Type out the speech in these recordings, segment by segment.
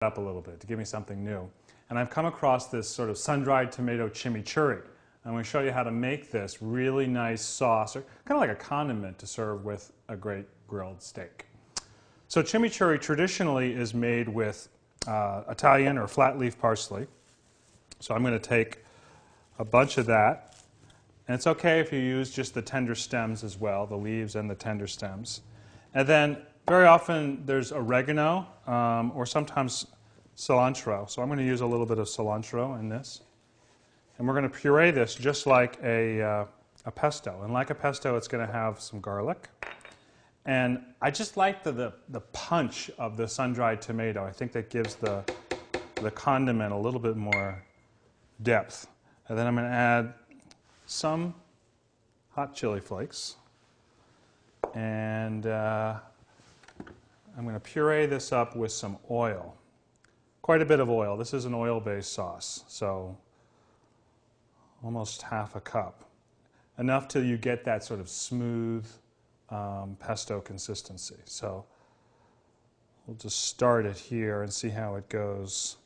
up a little bit to give me something new. And I've come across this sort of sun-dried tomato chimichurri. I'm going to show you how to make this really nice sauce, or kind of like a condiment to serve with a great grilled steak. So chimichurri traditionally is made with Italian or flat leaf parsley. So I'm going to take a bunch of that. And it's okay if you use just the tender stems as well, the leaves and the tender stems. And then very often there's oregano or sometimes cilantro. So I'm going to use a little bit of cilantro in this. And we're going to puree this just like a pesto. And like a pesto, it's going to have some garlic. And I just like the punch of the sun-dried tomato. I think that gives the condiment a little bit more depth. And then I'm going to add some hot chili flakes. And I'm going to puree this up with some oil. Quite a bit of oil. This is an oil-based sauce, so almost half a cup. Enough till you get that sort of smooth pesto consistency. So we'll just start it here and see how it goes.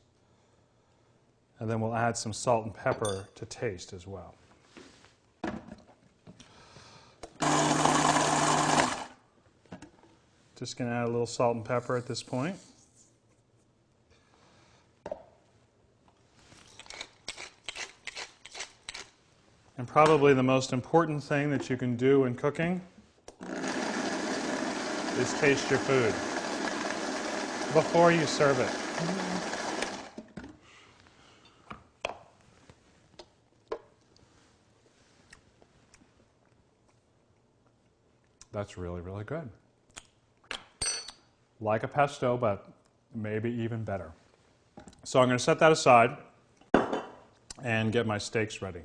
And then we'll add some salt and pepper to taste as well. Just going to add a little salt and pepper at this point. And probably the most important thing that you can do in cooking is taste your food before you serve it. That's really, really good. Like a pesto, but maybe even better. So I'm going to set that aside and get my steaks ready.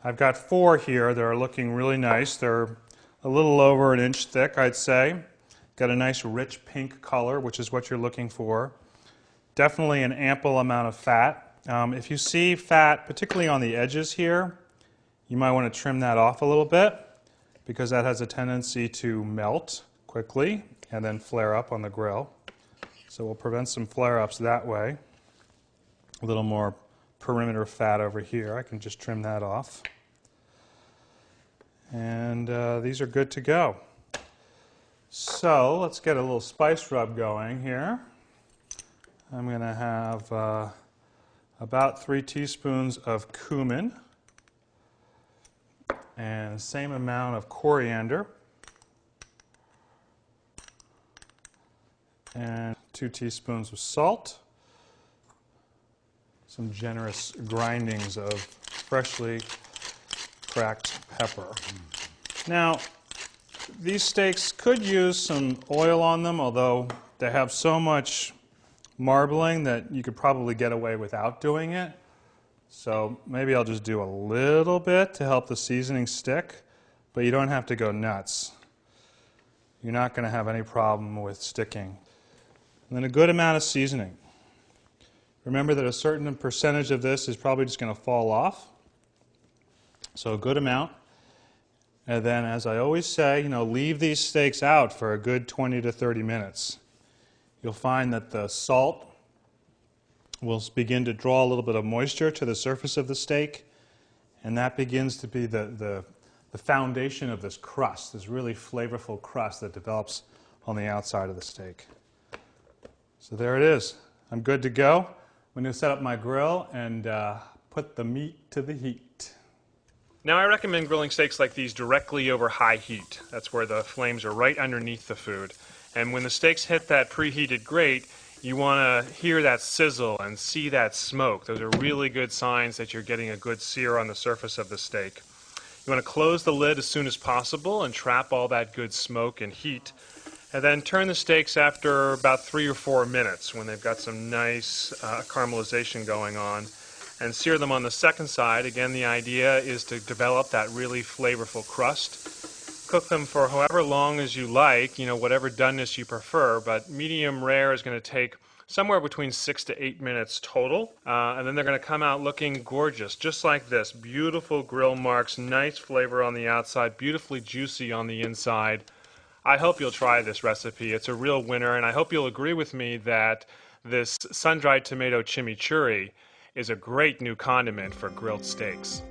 I've got 4 here. They're looking really nice. They're a little over an inch thick, I'd say. Got a nice rich pink color, which is what you're looking for. Definitely an ample amount of fat. If you see fat, particularly on the edges here, you might want to trim that off a little bit because that has a tendency to melt quickly and then flare up on the grill. So we'll prevent some flare-ups that way. A little more perimeter fat over here. I can just trim that off. And these are good to go. So let's get a little spice rub going here. I'm going to have about 3 teaspoons of cumin and the same amount of coriander and 2 teaspoons of salt, some generous grindings of freshly cracked pepper. Now, these steaks could use some oil on them, although they have so much marbling that you could probably get away without doing it. So maybe I'll just do a little bit to help the seasoning stick, but you don't have to go nuts. You're not going to have any problem with sticking. And then a good amount of seasoning. Remember that a certain percentage of this is probably just going to fall off. So a good amount. And then, as I always say, leave these steaks out for a good 20 to 30 minutes. You'll find that the salt will begin to draw a little bit of moisture to the surface of the steak, and that begins to be the foundation of this crust, this really flavorful crust that develops on the outside of the steak. So there it is. I'm good to go. I'm going to set up my grill and put the meat to the heat. Now I recommend grilling steaks like these directly over high heat. That's where the flames are right underneath the food. And when the steaks hit that preheated grate, you want to hear that sizzle and see that smoke. Those are really good signs that you're getting a good sear on the surface of the steak. You want to close the lid as soon as possible and trap all that good smoke and heat. And then turn the steaks after about 3 or 4 minutes when they've got some nice caramelization going on. And sear them on the second side. Again, the idea is to develop that really flavorful crust. Cook them for however long as you like, whatever doneness you prefer, but medium rare is going to take somewhere between 6 to 8 minutes total. And then they're going to come out looking gorgeous, just like this. Beautiful grill marks, nice flavor on the outside, beautifully juicy on the inside. I hope you'll try this recipe. It's a real winner, and I hope you'll agree with me that This sun-dried tomato chimichurri is a great new condiment for grilled steaks.